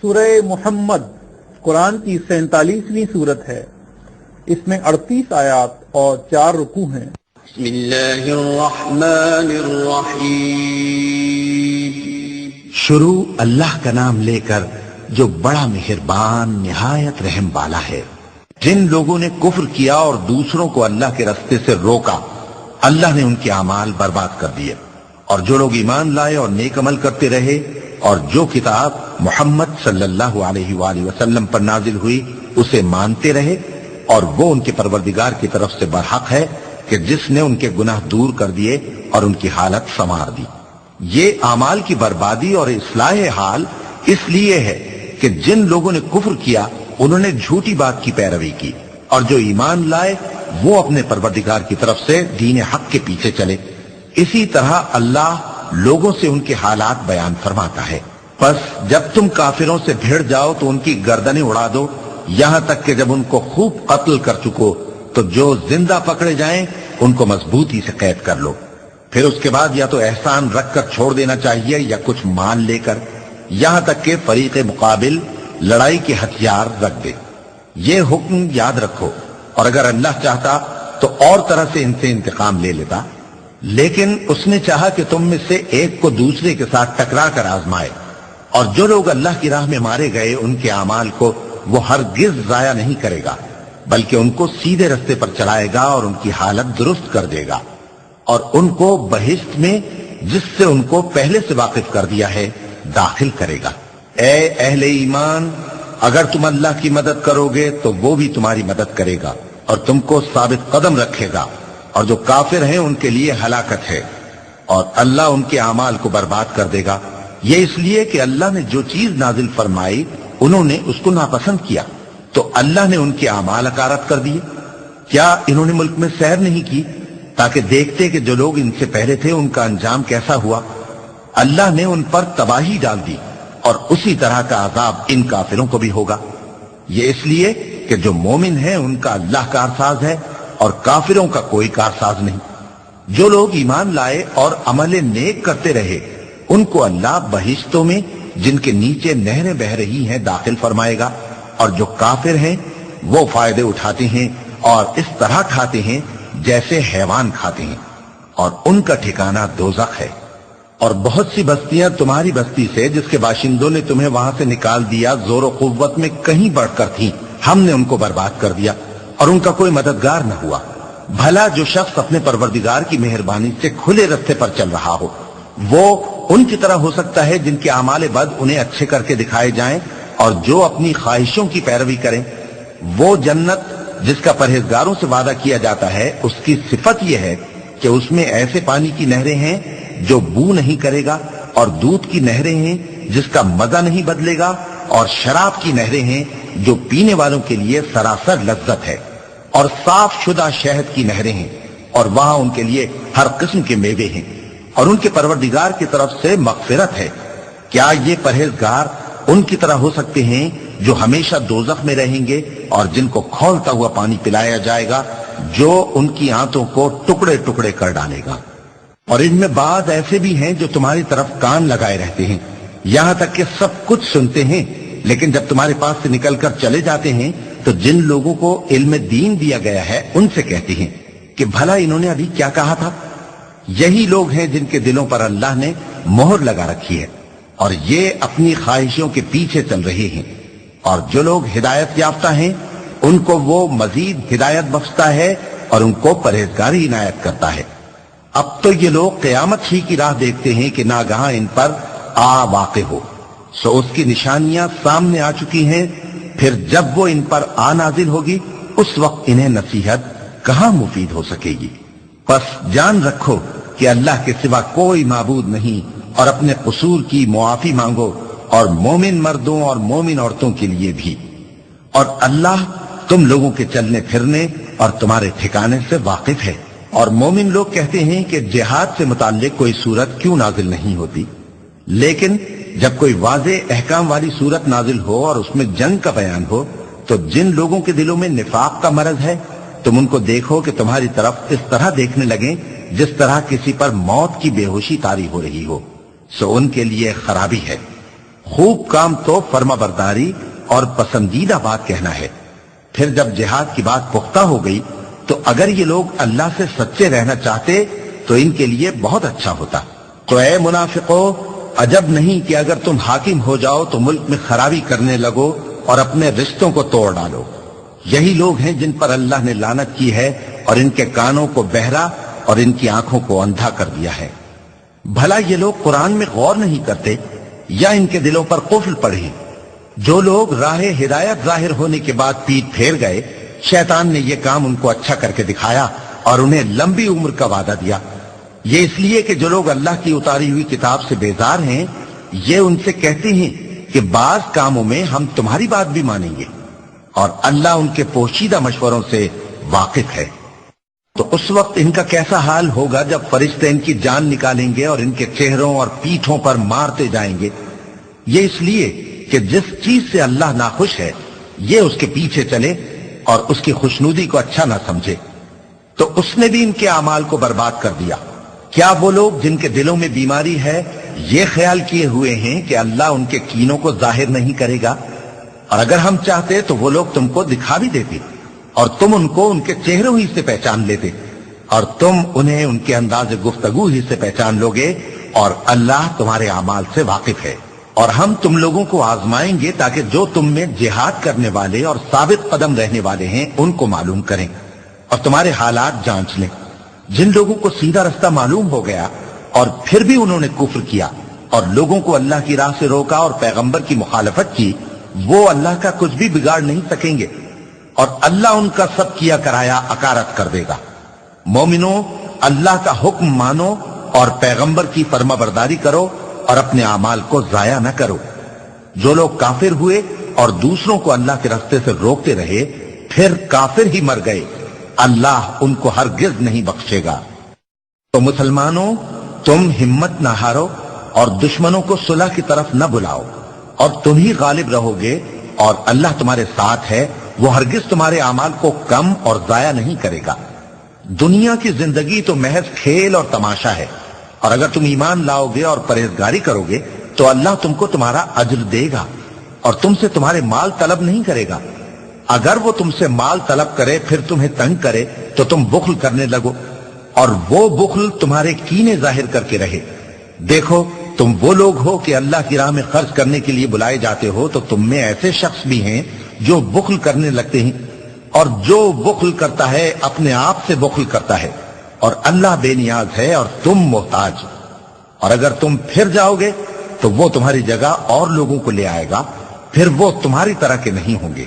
سورہ محمد قرآن کی 47ویں صورت ہے۔ اس میں 38 آیات اور 4 رکوع ہیں۔ بسم اللہ الرحمن الرحیم۔ شروع اللہ کا نام لے کر جو بڑا مہربان نہایت رحم والا ہے۔ جن لوگوں نے کفر کیا اور دوسروں کو اللہ کے راستے سے روکا، اللہ نے ان کے اعمال برباد کر دیے، اور جو لوگ ایمان لائے اور نیک عمل کرتے رہے اور جو کتاب محمد صلی اللہ علیہ وآلہ وسلم پر نازل ہوئی اسے مانتے رہے، اور وہ ان کے پروردگار کی طرف سے برحق ہے کہ جس نے ان کے گناہ دور کر دیے اور ان کی حالت سنوار دی۔ یہ اعمال کی بربادی اور اصلاح حال اس لیے ہے کہ جن لوگوں نے کفر کیا انہوں نے جھوٹی بات کی پیروی کی، اور جو ایمان لائے وہ اپنے پروردگار کی طرف سے دین حق کے پیچھے چلے۔ اسی طرح اللہ لوگوں سے ان کے حالات بیان فرماتا ہے۔ پس جب تم کافروں سے بھیڑ جاؤ تو ان کی گردنیں اڑا دو، یہاں تک کہ جب ان کو خوب قتل کر چکو تو جو زندہ پکڑے جائیں ان کو مضبوطی سے قید کر لو۔ پھر اس کے بعد یا تو احسان رکھ کر چھوڑ دینا چاہیے یا کچھ مان لے کر، یہاں تک کہ فریق مقابل لڑائی کے ہتھیار رکھ دے۔ یہ حکم یاد رکھو، اور اگر اللہ چاہتا تو اور طرح سے ان سے انتقام لے لیتا، لیکن اس نے چاہا کہ تم میں سے ایک کو دوسرے کے ساتھ ٹکرا کر آزمائے، اور جو لوگ اللہ کی راہ میں مارے گئے ان کے اعمال کو وہ ہرگز ضائع نہیں کرے گا، بلکہ ان کو سیدھے رستے پر چلائے گا اور ان کی حالت درست کر دے گا، اور ان کو بہشت میں جس سے ان کو پہلے سے واقف کر دیا ہے داخل کرے گا۔ اے اہل ایمان، اگر تم اللہ کی مدد کرو گے تو وہ بھی تمہاری مدد کرے گا اور تم کو ثابت قدم رکھے گا، اور جو کافر ہیں ان کے لیے ہلاکت ہے، اور اللہ ان کے اعمال کو برباد کر دے گا۔ یہ اس لیے کہ اللہ نے جو چیز نازل فرمائی انہوں نے اس کو ناپسند کیا، تو اللہ نے ان کے اعمال اکارت کر دیے۔ کیا انہوں نے ملک میں سیر نہیں کی تاکہ دیکھتے کہ جو لوگ ان سے پہلے تھے ان کا انجام کیسا ہوا؟ اللہ نے ان پر تباہی ڈال دی، اور اسی طرح کا عذاب ان کافروں کو بھی ہوگا۔ یہ اس لیے کہ جو مومن ہیں ان کا اللہ کارساز ہے اور کافروں کا کوئی کارساز نہیں۔ جو لوگ ایمان لائے اور عمل نیک کرتے رہے ان کو اللہ بہشتوں میں جن کے نیچے نہریں بہ رہی ہیں داخل فرمائے گا، اور جو کافر ہیں وہ فائدے اٹھاتے ہیں اور اس طرح کھاتے ہیں جیسے حیوان کھاتے ہیں، اور ان کا ٹھکانہ دوزخ ہے۔ اور بہت سی بستیاں تمہاری بستی سے جس کے باشندوں نے تمہیں وہاں سے نکال دیا زور و قوت میں کہیں بڑھ کر تھیں، ہم نے ان کو برباد کر دیا اور ان کا کوئی مددگار نہ ہوا۔ بھلا جو شخص اپنے پروردگار کی مہربانی سے کھلے رستے پر چل رہا ہو وہ ان کی طرح ہو سکتا ہے جن کے اعمال بد انہیں اچھے کر کے دکھائے جائیں، اور جو اپنی خواہشوں کی پیروی کریں۔ وہ جنت جس کا پرہیزگاروں سے وعدہ کیا جاتا ہے اس کی صفت یہ ہے کہ اس میں ایسے پانی کی نہریں ہیں جو بو نہیں کرے گا، اور دودھ کی نہریں ہیں جس کا مزہ نہیں بدلے گا، اور شراب کی نہریں ہیں جو پینے والوں کے لیے سراسر لذت ہے، اور صاف شدہ شہد کی نہریں ہیں، اور وہاں ان کے لیے ہر قسم کے میوے ہیں، اور ان کے پروردگار کی طرف سے مغفرت ہے۔ کیا یہ پرہیزگار ان کی طرح ہو سکتے ہیں جو ہمیشہ دوزخ میں رہیں گے اور جن کو کھولتا ہوا پانی پلایا جائے گا جو ان کی آنتوں کو ٹکڑے ٹکڑے کر ڈالے گا؟ اور ان میں بعض ایسے بھی ہیں جو تمہاری طرف کان لگائے رہتے ہیں، یہاں تک کہ سب کچھ سنتے ہیں، لیکن جب تمہارے پاس سے نکل کر چلے جاتے ہیں تو جن لوگوں کو علم دین دیا گیا ہے ان سے کہتے ہیں کہ بھلا انہوں نے ابھی کیا کہا تھا؟ یہی لوگ ہیں جن کے دلوں پر اللہ نے مہر لگا رکھی ہے، اور یہ اپنی خواہشوں کے پیچھے چل رہے ہیں۔ اور جو لوگ ہدایت یافتہ ہیں ان کو وہ مزید ہدایت بخشتا ہے اور ان کو پرہیزگاری عنایت کرتا ہے۔ اب تو یہ لوگ قیامت ہی کی راہ دیکھتے ہیں کہ ناگہاں ان پر آ واقع ہو، سو اس کی نشانیاں سامنے آ چکی ہیں، پھر جب وہ ان پر آ نازل ہوگی اس وقت انہیں نصیحت کہاں مفید ہو سکے گی۔ پس جان رکھو کہ اللہ کے سوا کوئی معبود نہیں، اور اپنے قصور کی معافی مانگو، اور مومن مردوں اور مومن عورتوں کے لیے بھی۔ اور اللہ تم لوگوں کے چلنے پھرنے اور تمہارے ٹھکانے سے واقف ہے۔ اور مومن لوگ کہتے ہیں کہ جہاد سے متعلق کوئی صورت کیوں نازل نہیں ہوتی، لیکن جب کوئی واضح احکام والی صورت نازل ہو اور اس میں جنگ کا بیان ہو تو جن لوگوں کے دلوں میں نفاق کا مرض ہے تم ان کو دیکھو کہ تمہاری طرف اس طرح دیکھنے لگیں جس طرح کسی پر موت کی بے ہوشی طاری ہو رہی ہو، سو ان کے لیے خرابی ہے۔ خوب کام تو فرما برداری اور پسندیدہ بات کہنا ہے۔ پھر جب جہاد کی بات پختہ ہو گئی تو اگر یہ لوگ اللہ سے سچے رہنا چاہتے تو ان کے لیے بہت اچھا ہوتا۔ تو اے منافقو، عجب نہیں کہ اگر تم حاکم ہو جاؤ تو ملک میں خرابی کرنے لگو اور اپنے رشتوں کو توڑ ڈالو۔ یہی لوگ ہیں جن پر اللہ نے لعنت کی ہے اور ان کے کانوں کو بہرا اور ان کی آنکھوں کو اندھا کر دیا ہے۔ بھلا یہ لوگ قرآن میں غور نہیں کرتے یا ان کے دلوں پر قفل پڑی؟ جو لوگ راہ ہدایت ظاہر ہونے کے بعد پیٹ پھیر گئے، شیطان نے یہ کام ان کو اچھا کر کے دکھایا اور انہیں لمبی عمر کا وعدہ دیا۔ یہ اس لیے کہ جو لوگ اللہ کی اتاری ہوئی کتاب سے بیزار ہیں، یہ ان سے کہتے ہیں کہ بعض کاموں میں ہم تمہاری بات بھی مانیں گے، اور اللہ ان کے پوشیدہ مشوروں سے واقف ہے۔ تو اس وقت ان کا کیسا حال ہوگا جب فرشتے ان کی جان نکالیں گے اور ان کے چہروں اور پیٹھوں پر مارتے جائیں گے۔ یہ اس لیے کہ جس چیز سے اللہ ناخوش ہے یہ اس کے پیچھے چلے اور اس کی خوشنودی کو اچھا نہ سمجھے، تو اس نے بھی ان کے اعمال کو برباد کر دیا۔ کیا وہ لوگ جن کے دلوں میں بیماری ہے یہ خیال کیے ہوئے ہیں کہ اللہ ان کے کینوں کو ظاہر نہیں کرے گا؟ اور اگر ہم چاہتے تو وہ لوگ تم کو دکھا بھی دیتے اور تم ان کو ان کے چہروں ہی سے پہچان لیتے، اور تم انہیں ان کے انداز گفتگو ہی سے پہچان لوگے، اور اللہ تمہارے اعمال سے واقف ہے۔ اور ہم تم لوگوں کو آزمائیں گے تاکہ جو تم میں جہاد کرنے والے اور ثابت قدم رہنے والے ہیں ان کو معلوم کریں اور تمہارے حالات جانچ لیں۔ جن لوگوں کو سیدھا رستہ معلوم ہو گیا اور پھر بھی انہوں نے کفر کیا اور لوگوں کو اللہ کی راہ سے روکا اور پیغمبر کی مخالفت کی، وہ اللہ کا کچھ بھی بگاڑ نہیں سکیں گے، اور اللہ ان کا سب کیا کرایا اکارت کر دے گا۔ مومنو، اللہ کا حکم مانو اور پیغمبر کی فرما برداری کرو اور اپنے اعمال کو ضائع نہ کرو۔ جو لوگ کافر ہوئے اور دوسروں کو اللہ کے راستے سے روکتے رہے پھر کافر ہی مر گئے، اللہ ان کو ہرگز نہیں بخشے گا۔ تو مسلمانوں، تم ہمت نہ ہارو اور دشمنوں کو صلح کی طرف نہ بلاؤ، اور تم ہی غالب رہو گے، اور اللہ تمہارے ساتھ ہے، وہ ہرگز تمہارے اعمال کو کم اور ضائع نہیں کرے گا۔ دنیا کی زندگی تو محض کھیل اور تماشا ہے، اور اگر تم ایمان لاؤ گے اور پرہیزگاری کرو گے تو اللہ تم کو تمہارا اجر دے گا اور تم سے تمہارے مال طلب نہیں کرے گا۔ اگر وہ تم سے مال طلب کرے پھر تمہیں تنگ کرے تو تم بخل کرنے لگو، اور وہ بخل تمہارے کینے ظاہر کر کے رہے۔ دیکھو، تم وہ لوگ ہو کہ اللہ کی راہ میں خرچ کرنے کے لیے بلائے جاتے ہو، تو تم میں ایسے شخص بھی ہیں جو بخل کرنے لگتے ہیں، اور جو بخل کرتا ہے اپنے آپ سے بخل کرتا ہے، اور اللہ بے نیاز ہے اور تم محتاج۔ اور اگر تم پھر جاؤ گے تو وہ تمہاری جگہ اور لوگوں کو لے آئے گا، پھر وہ تمہاری طرح کے نہیں ہوں گے۔